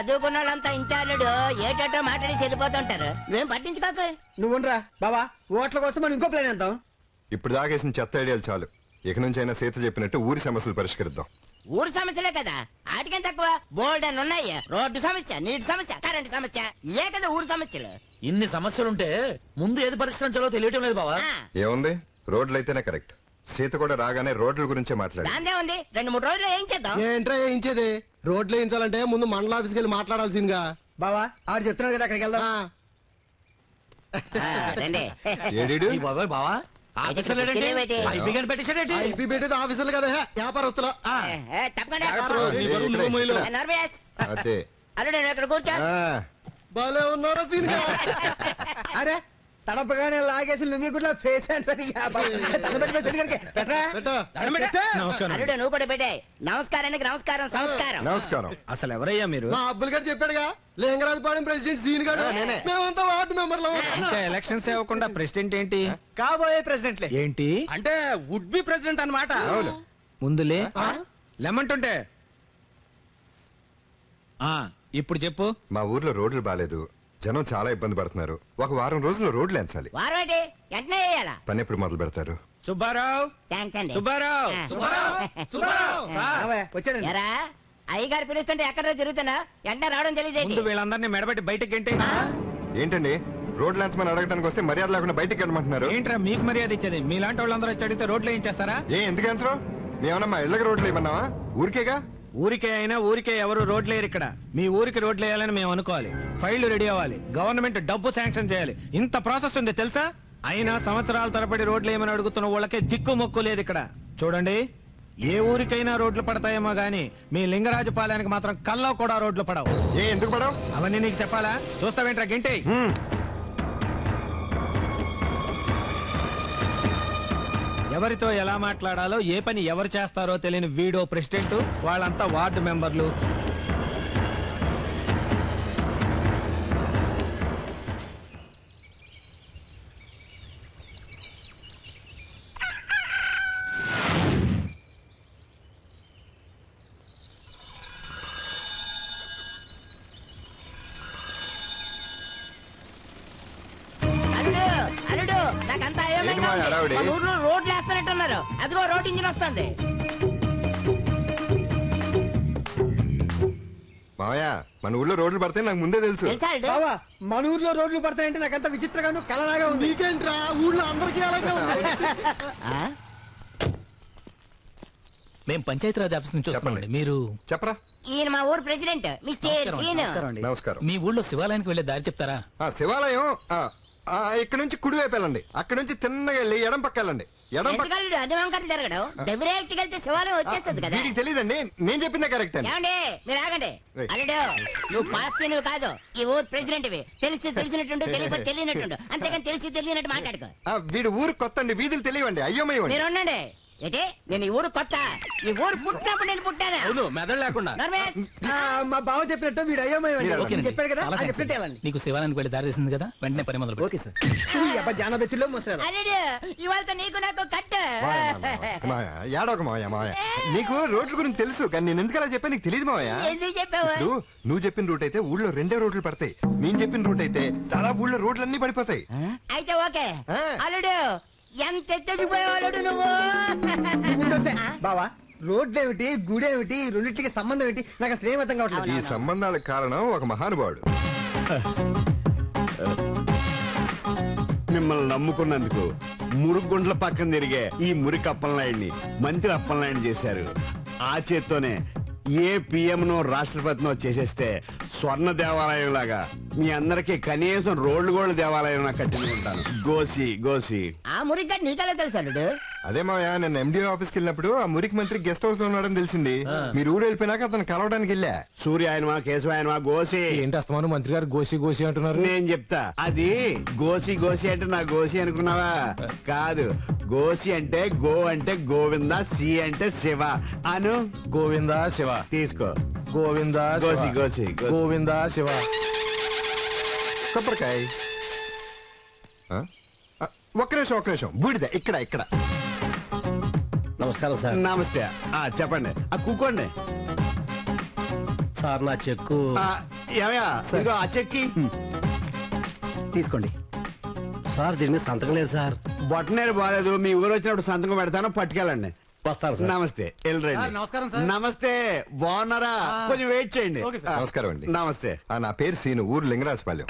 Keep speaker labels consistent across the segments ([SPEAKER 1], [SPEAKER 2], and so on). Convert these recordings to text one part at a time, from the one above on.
[SPEAKER 1] చదువుకున్న వాళ్ళంతా ఇంటారుడు ఏటో మాట్లాడి చెల్లిపోతుంటారు. నువ్వేం పట్టించుకోకు.
[SPEAKER 2] నువ్వుండ్రా బావా, ఓట్ల కోసం మనం ఇంకో ప్లాన్ వేద్దాం.
[SPEAKER 3] ఇప్పుడు దాగేసిన చెత్త ఐడియాలు చాలు. ఇక నుంచి అయినా సీత చెప్పినట్టు ఊరి సమస్యలు పరిష్కరిద్దాం.
[SPEAKER 1] ఊరు సమస్యలే కదా, ఆటికేం తక్కువ. బోల్డ్ అని ఉన్నాయి. రోడ్డు సమస్య, నీటి సమస్య, కరెంటు సమస్య, ఏ కదా ఊరు సమస్యలు.
[SPEAKER 4] ఇన్ని సమస్యలుంటే ముందు ఏది పరిష్కరించాలో తెలియటం లేదు బావా.
[SPEAKER 3] ఏముంది, రోడ్లు అయితేనే కరెక్ట్. సీత కూడా రాగానే రోడ్ల గురించే మాట్లాడు.
[SPEAKER 1] దాందే ఉంది, 2-3 రోజులు ఏం చేద్దాం.
[SPEAKER 5] ఏంట్రా వేయించేది? రోడ్లు వేయించాలంటే ముందు మండల ఆఫీస్కి వెళ్ళి మాట్లాడాల్సిందిగా.
[SPEAKER 2] బావా ఆడు చెప్తున్నాడు కదా, అక్కడికి వెళ్దాం.
[SPEAKER 1] రండి.
[SPEAKER 3] ఏడీడు
[SPEAKER 4] బాబాయ్ బావా ఆఫీసర్ లేడంటే పెట్టేశాడేంటి?
[SPEAKER 5] ఐపీ పెట్టేది ఆఫీసులు కదా, వ్యాపారస్తులు.
[SPEAKER 1] తప్పకుండా
[SPEAKER 3] అదే
[SPEAKER 1] అల్లుడు ఇక్కడ కూర్చో.
[SPEAKER 5] బాలే ఉన్నారా సీన్ గా?
[SPEAKER 2] అరే తడపగానే లాగేసి లుంగి గుడ్ల ఫేస్
[SPEAKER 1] అల్లుడు నువ్వు కూడా పెట్టే. నమస్కారానికి నమస్కారం, సంస్కారం.
[SPEAKER 3] నమస్కారం.
[SPEAKER 4] అసలు ఎవరయ్యా మీరు?
[SPEAKER 5] మా అబ్బుల్ గారు చెప్పాడుగా, లింగరాజపాలెం ప్రెసిడెంట్ సీన్ గారు. మేమంతా వార్డు మెంబర్లు.
[SPEAKER 4] ఇంకా ఎలక్షన్స్ అవ్వకుండా ప్రెసిడెంట్ ఏంటి?
[SPEAKER 2] కాబోయే ప్రెసిడెంట్లే.
[SPEAKER 4] ఏంటి
[SPEAKER 2] అంటే వుడ్ బి ప్రెసిడెంట్ అన్నమాట.
[SPEAKER 4] ముందులే లెమంటుంటే. ఇప్పుడు చెప్పు.
[SPEAKER 3] మా ఊర్లో రోడ్లు బాలేదు, జనం చాలా ఇబ్బంది పడుతున్నారు. ఒక వారం రోజుల్లో రోడ్లు ఎంచాలి.
[SPEAKER 1] వారం ఏంటి, వెంటనే చేయాలా?
[SPEAKER 3] పని ఎప్పుడు మొదలు పెడతారు?
[SPEAKER 4] సుబ్బారావు,
[SPEAKER 1] థ్యాంక్స్ అండి.
[SPEAKER 4] సుబ్బారావు,
[SPEAKER 2] వచ్చాడండి.
[SPEAKER 1] ఎరా అయ్యగారు పిలుస్తుంటే ఎక్కడ తిరుగుతున్నా, వెంటనే రావడం
[SPEAKER 4] ముందు
[SPEAKER 1] తెలియదు.
[SPEAKER 4] వీళ్ళందరినీ మెడబెట్టి బయటకి గంటే.
[SPEAKER 3] ఏంటండి రోడ్లు ఎంచమని అడగడానికి వస్తే మర్యాద లేకుండా బయటికి వెళ్ళమంటున్నారు?
[SPEAKER 4] ఏంట్రా మీకు మర్యాద ఇచ్చేది? మీలాంటి వాళ్ళందరూ వచ్చి అడిగితే రోడ్లు ఏం చేస్తారా?
[SPEAKER 3] ఎందుకు ఎంచరు? మేమన్నా మా ఇళ్ళకి రోడ్లు ఇవ్వన్నావా? ఊరికేగా.
[SPEAKER 4] ఊరికే అయినా ఊరికే ఎవరు రోడ్లు వేయరు ఇక్కడ. మీ ఊరికి రోడ్లు వేయాలని మేము అనుకోవాలి, ఫైళ్లు రెడీ అవ్వాలి, గవర్నమెంట్ డబ్బు శాంక్షన్ చేయాలి. ఇంత ప్రాసెస్ ఉంది తెలుసా? అయినా సంవత్సరాల తరబడి రోడ్లు ఏమని అడుగుతున్న వాళ్ళకే దిక్కు మొక్కు లేదు ఇక్కడ. చూడండి, ఏ ఊరికైనా రోడ్లు పడతాయేమో గానీ మీ లింగరాజపాలెనికి మాత్రం కల్లో కూడా రోడ్లు పడవు.
[SPEAKER 3] ఎందుకు పడవు?
[SPEAKER 4] అవన్నీ నీకు చెప్పాలా? చూస్తావేంట్రా గింటే? ఎవరితో ఎలా మాట్లాడాలో, ఏ పని ఎవరు చేస్తారో తెలియని వీడో ప్రెసిడెంట్, వాళ్ళంతా వార్డు మెంబర్లు.
[SPEAKER 1] అల్లుడు నాకంతా మన ఊర్లో రోడ్లు వేస్తున్నట్టున్నారు. అదిగో రోడ్ ఇంజిన్ వస్తుంది.
[SPEAKER 3] మావయ్య, మన ఊళ్ళో రోడ్లు పడితే నాకు ముందే తెలుసు.
[SPEAKER 2] బావా మన ఊర్లో రోడ్లు పడతాయంటే నాకంత విచిత్రంగాను కలలాగా ఉంది.
[SPEAKER 5] నీకేంట్రా ఊళ్ళో అందరికీ అలాగే ఉంది.
[SPEAKER 4] మేము పంచాయతీరాజ్ ఆఫీస్ నుంచి వస్తున్నామండి. మీరు
[SPEAKER 3] చెప్పరా?
[SPEAKER 1] ఈయన మా ఊరు ప్రెసిడెంట్ మిస్టర్ శ్రీను.
[SPEAKER 3] నమస్కారం.
[SPEAKER 4] మీ ఊళ్ళో శివాలయానికి వెళ్ళే దారి చెప్తారా?
[SPEAKER 3] శివాలయం ఇక్కడ నుంచి కుడి వైపు వెళ్ళండి. అక్కడ నుంచి తిన్నగా వెళ్ళి ఎడం పక్క వెళ్ళండి. ఎడం పక్క
[SPEAKER 1] అన్ని వంకలు జరగడం డైరెక్ట్ వెళ్తే శివాలయం వచ్చేస్తుంది కదా.
[SPEAKER 3] వీడికి తెలియదండి, నేను చెప్పిందే కరెక్ట్ అండి.
[SPEAKER 1] ఏమండి మీరు ఆగండి. అల్లుడు నువ్వు పాస్ నువ్వు కాదు, ఈ ఊరు ప్రెసిడెంట్. తెలిసినట్టుండు, తెలియనట్టుండు. అంతేగాని తెలియనట్టు మాట్లాడుకో.
[SPEAKER 3] వీడు ఊరు కొత్త అండి, వీధులు తెలియవండి. అయ్యమయ్య
[SPEAKER 1] మీరు ఉండండి. ఏంటి నేను ఈ ఊరు కొత్త, ఈ ఊరు పుట్టినప్పుడు నేను పుట్టాను.
[SPEAKER 4] అవును, మెదడు లేకుండా.
[SPEAKER 2] మా బావ చెప్పినట్టు వీడు అయ్యమయ్య చెప్పాడు కదా, చెప్పినట్టు వెళ్ళండి.
[SPEAKER 4] నీకు శివాలయానికి వెళ్ళి దారి తీసింది కదా, వెంటనే పని మొదలు.
[SPEAKER 2] Okay sir. జానబెత్తిలో ముసలి
[SPEAKER 1] అల్లుడు ఇవాళ నీకు నాకు కట్ట.
[SPEAKER 3] ఏడొక మావయ్య. మావయ్య నీకు రోడ్ల గురించి తెలుసు, కానీ నేను ఎందుకు అలా చెప్పా నీకు తెలియదు మావయ్య.
[SPEAKER 1] ఎందుకు చెప్పావు?
[SPEAKER 3] నువ్వు చెప్పిన రూట్ అయితే ఊళ్ళో 2 రోడ్లు పడతాయి. నేను చెప్పిన రూట్ అయితే దాదాపు ఊళ్ళో రోడ్లన్నీ పడిపోతాయి.
[SPEAKER 1] అయితే ఓకే. అల్లుడు ఎంత ఎత్తదిపోయేవాడు నువ్వు.
[SPEAKER 2] బావా రోడ్లు ఏమిటి, గుడి ఏమిటి, రెండింటికి సంబంధం ఏంటి నాకు అసలు ఏమర్థం కావట్లేదు.
[SPEAKER 3] ఈ సంబంధాలకు కారణం ఒక మహానుభావుడు.
[SPEAKER 6] మిమ్మల్ని నమ్ముకున్నందుకు మురుగుండ్ల పక్కన తిరిగే ఈ మురికి అప్పలనాయుడిని మంత్రి అప్పలనాయుడు చేశారు. ఆ చేత్తోనే ఏ పిఎంనో రాష్ట్రపతినో చేసేస్తే స్వర్ణ దేవాలయం లాగా మీ అందరికి కనీసం రోడ్లు గోళ్ళ దేవాలయం కట్టించుకుంటాను. గోసి గోసి.
[SPEAKER 1] ఆ మురికి నీకలా తెలుసు అల్లుడు?
[SPEAKER 3] అదే మావయ్య, నేను ఎండిఓ ఆఫీస్కి వెళ్ళినప్పుడు ఆ మురికి మంత్రి గెస్ట్ హౌస్ లో ఉన్నాడని తెలిసింది. మీరు ఊరు వెళ్ళిపోయినాక అతను కలవడానికి వెళ్ళా.
[SPEAKER 6] సూర్య ఆయనవా కేశవాయనవా గోసి.
[SPEAKER 4] ఏంటి అస్తమాను మంత్రి గారు గోసి గోసి అంటున్నారు?
[SPEAKER 6] నేను చెప్తా. అది గోసి గోసి అంటే నా గోసి అనుకున్నావా? కాదు, గోసి అంటే గో అంటే గోవింద, సి అంటే శివ అను.
[SPEAKER 4] గోవింద శివ
[SPEAKER 6] తీసుకో.
[SPEAKER 4] గోవింద
[SPEAKER 6] గోసి గోసి
[SPEAKER 4] గోవింద శివ.
[SPEAKER 3] కొబ్బరికాయ. ఒక్క నిమిషం. బూడిద ఇక్కడ ఇక్కడ.
[SPEAKER 4] నమస్కారం సార్.
[SPEAKER 6] నమస్తే. చెప్పండి. కూకోండి
[SPEAKER 4] సార్. నా చెక్కు
[SPEAKER 6] ఏమయ్యా ఇదిగో ఆ చెక్కి
[SPEAKER 7] తీసుకోండి సార్ దీని మీద సంతకం లేదు సార్.
[SPEAKER 6] బొట్టనేరు బాగాలేదు, మీ ఊరు వచ్చినప్పుడు సంతకం పెడతాను, పట్టుకెళ్ళండి.
[SPEAKER 7] వస్తారు సార్.
[SPEAKER 6] నమస్తే వెళ్ళరండి.
[SPEAKER 7] నమస్కారం సార్.
[SPEAKER 6] నమస్తే, బాగున్నారా? కొంచెం వెయిట్ చేయండి.
[SPEAKER 3] నమస్కారం అండి.
[SPEAKER 6] నమస్తే.
[SPEAKER 3] నా పేరు సీను, ఊరు లింగరాజపాలెం.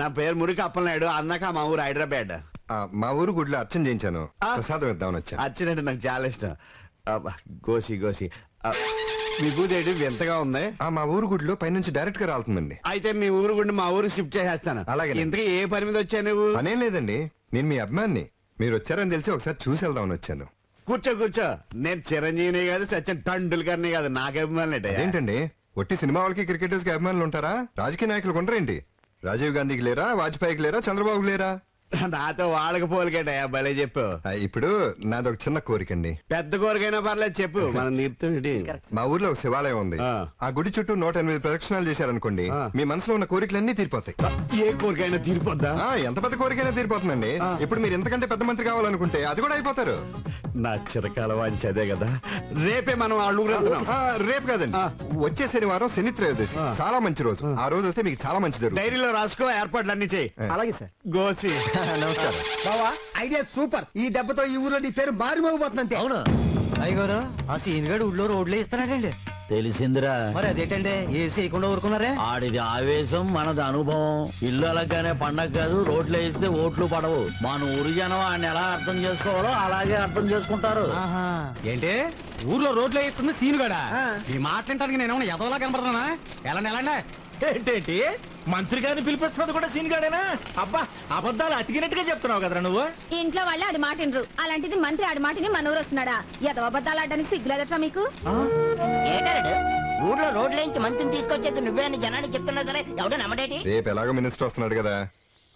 [SPEAKER 6] నా పేరు మురికి అప్పలనాయుడు, అన్నాక మా ఊరు హైదరాబాద్.
[SPEAKER 3] మా ఊరు గుడిలో అర్చన చేయించాను, ప్రసాదం ఇద్దామని వచ్చాను.
[SPEAKER 6] అచ్చినట్టు నాకు చాలా ఇష్టం. అబ్బా, గోసి గోసి విభూతి వింతగా ఉంది.
[SPEAKER 3] మా ఊరు గుడిలో పైనుంచి డైరెక్ట్ గా రాలుతుందండి.
[SPEAKER 6] అయితే మీ ఊరు గుండి మా ఊరు షిఫ్ట్ చేసేస్తాను.
[SPEAKER 3] అలాగే.
[SPEAKER 6] ఇంతకీ ఏ పని మీద వచ్చా నువ్వు?
[SPEAKER 3] పనేం లేదండి, నేను మీ అభిమాన్ని. మీరు వచ్చారని తెలిసి ఒకసారి చూసి వెళ్దామని వచ్చాను.
[SPEAKER 6] కూర్చో కూర్చో. నేను చిరంజీవిని కాదు, సచిన్ టండూల్కర్ని కాదు, నాకు అభిమానులు
[SPEAKER 3] ఏంటండి ఒట్టి సినిమా వాళ్ళకి క్రికెటర్స్ కి అభిమానులు ఉంటారా? రాజకీయ నాయకులు ఉండరేంటి? రాజీవ్ గాంధీకి లేరా, వాజ్పేయికి లేరా, చంద్రబాబుకి లేరా?
[SPEAKER 6] నాతో వాళ్ళకి పోలికేటయా, భలే చెప్పు.
[SPEAKER 3] ఇప్పుడు నాది ఒక చిన్న కోరికండి.
[SPEAKER 6] పెద్ద కోరికైనా పర్లేదు చెప్పు, మనం తీరుతుంది.
[SPEAKER 3] మా ఊర్లో ఒక శివాలయం ఉంది. ఆ గుడి చుట్టూ 108 ప్రదక్షిణాలు చేశారనుకోండి, మీ మనసులో ఉన్న కోరికలన్నీ తీరిపోతాయి.
[SPEAKER 6] ఏ కోరికైనా తీరిపోద్దా?
[SPEAKER 3] ఎంత పెద్ద కోరికైనా తీరిపోతుందండి. ఇప్పుడు మీరు ఎంతకంటే పెద్ద మంత్రి కావాలనుకుంటే అది కూడా అయిపోతారు.
[SPEAKER 6] నా చిరకాల వాంచి అదే కదా. రేపే మనం వాళ్ళు
[SPEAKER 3] రేపు కాదండి, వచ్చే శనివారం శని త్రయోదశి, చాలా మంచి రోజు. ఆ రోజు వస్తే మీకు చాలా మంచి జరుగుతుంది.
[SPEAKER 6] డైరీలో రాసుకో, ఏర్పాట్లు అన్ని చేయి.
[SPEAKER 7] అలాగే సార్.
[SPEAKER 6] గోసి
[SPEAKER 3] నమస్కారం.
[SPEAKER 2] బావా ఐడియా సూపర్. ఈ దెబ్బతో ఈ ఊర్లో నీ పేరు మారిమోగిపోతుంది.
[SPEAKER 7] అవును అయ్యగారు, ఆ సీన్ గడు ఊళ్ళో రోడ్లే ఇస్తున్నాడండి.
[SPEAKER 8] తెలిసిందిరా.
[SPEAKER 7] మరి అదేంటండి ఏసీ వేయకుండా ఊరుకున్నారే?
[SPEAKER 8] ఆడిది ఆవేశం, మనది అనుభవం. ఇల్లు అలాగానే పండగ కాదు, రోడ్లు వేస్తే ఓట్లు పడవు. మన ఊరి జనం ఆయన ఎలా అర్థం చేసుకోవాలో అలాగే అర్థం చేసుకుంటారు.
[SPEAKER 7] ఏంటి ఊర్లో రోడ్లు వేస్తుంది సీన్ గడా? ఈ మాట్లాడటానికి నేను ఎదవలా కనపడుతున్నా? ఎలాండి
[SPEAKER 4] ఏంటేంటి మంత్రి గారిని పిలిపిస్తున్నది కూడా సీన్ గాడేనా? అబ్బా, అబద్ధాలు అతికినట్టుగా చెప్తున్నావు కదరా నువ్వు.
[SPEAKER 9] ఇంట్లో వాళ్ళే ఆడి మాట వినరు, అలాంటిది మంత్రి ఆడి మాటని మన ఊరు వస్తున్నాడా? ఎదవ అబద్ధాలు ఆడడానికి సిగ్గులేదట్రా మీకు?
[SPEAKER 1] ఏటాడు ఊర్లో రోడ్లేంచి మంత్రిని తీసుకొచ్చేది నువ్వే అని జనానికి చెప్తున్నావు సరే, ఎవడో నమ్మడేటి?
[SPEAKER 3] రేపు ఎలాగో మినిస్టర్ వస్తున్నాడు కదా,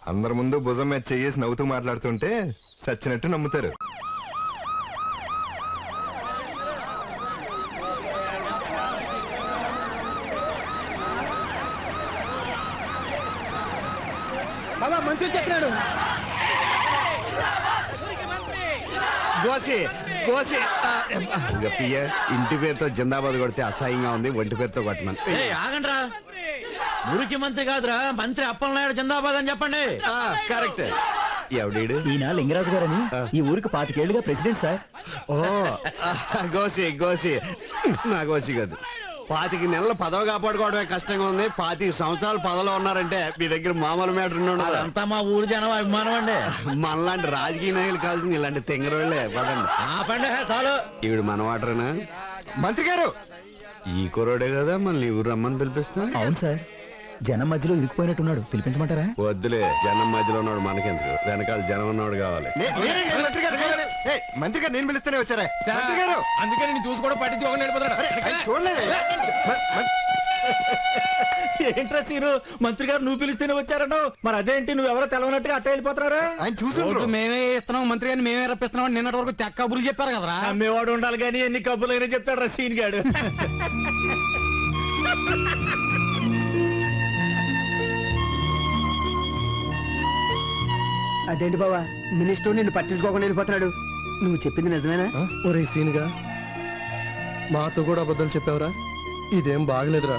[SPEAKER 3] అందరి ముందు భుజం మీద చెయ్యేసి నవ్వుతూ మాట్లాడుతుంటే సచ్చినట్టు నమ్ముతారు.
[SPEAKER 2] బాబా మంత్రి చెప్పినాడు.
[SPEAKER 6] గోసి గోసి ఇంటి పేరుతో జిందాబాద్ కొడితే అసహ్యంగా ఉంది, ఒంటి పేరుతో కొట్టమని.
[SPEAKER 8] ఆగండ్రా, మురికి మంత్రి కాదురా, మంత్రి అప్పలనాయుడు జిందాబాద్ అని చెప్పండి.
[SPEAKER 6] కరెక్ట్. ఎవడీడు?
[SPEAKER 7] ఈయన లింగరాజు గారని ఈ ఊరికి 25 ఏళ్లుగా ప్రెసిడెంట్ సార్.
[SPEAKER 6] ఓ గోసి గోసి నా గోసి కాదు. 25 నెలలు పదవి కాపాడుకోవడమే కష్టంగా ఉంది. 25 సంవత్సరాలు పదవిలో ఉన్నారంటే మీ దగ్గర మామూలు మ్యాటర్ ఉండదు.
[SPEAKER 8] అంతా మా ఊరి జనం అభిమానం అండి.
[SPEAKER 6] మనలాంటి రాజకీయ నాయకులు కావాల్సింది ఇలాంటి తెంగరోళ్లే. పదండి.
[SPEAKER 8] ఆపండి చాలు.
[SPEAKER 6] ఈవిడ మన వాటరేనా?
[SPEAKER 3] మంత్రి గారు,
[SPEAKER 6] ఈ కురోడే కదా మళ్ళీ ఊరు రమ్మని పిలిపిస్తా.
[SPEAKER 7] అవును సార్, జనం మధ్యలో ఇరుక్కుపోయినట్టున్నాడు, పిలిపించమంటారా?
[SPEAKER 6] వద్దులే, జనం మధ్యలో ఉన్నాడు మనకెందుకు, వెనకాల జనం ఉన్నాడు కావాలి.
[SPEAKER 3] మంత్రి గారు నేను పిలుస్తూనే వచ్చారా? మంత్రి గారు,
[SPEAKER 4] అందుకే నేను చూసి కూడా పట్టించుకోకుండా వెళ్ళిపోతాడు.
[SPEAKER 3] చూడలేదు.
[SPEAKER 4] ఏంట్రా సీను, మంత్రి గారు నువ్వు పిలిస్తేనే వచ్చారను, మరి అదేంటి నువ్వెవరో తెలవనట్టుగా అట్ట వెళ్ళిపోతున్నారా?
[SPEAKER 3] ఆయన చూసుంటారు.
[SPEAKER 4] మేమే ఇస్తున్నాం, మంత్రి గారిని మేమే రప్పిస్తున్నాం. నిన్నటి వరకు తెక్క కబుర్లు చెప్పారు కదరా. అమ్మేవాడు ఉండాలి కానీ ఎన్ని కబుర్లు అయినా చెప్తాడు రా సీన్ గాడు.
[SPEAKER 2] అదేంటి బావా మినిస్టర్ నిన్ను పట్టించుకోకుండా వెళ్ళిపోతున్నాడు? నువ్వు చెప్పింది నిజమేనా?
[SPEAKER 5] ఒరే సీన్గా మాతో కూడా అబద్ధం చెప్పావురా, ఇదేం బాగలేదురా.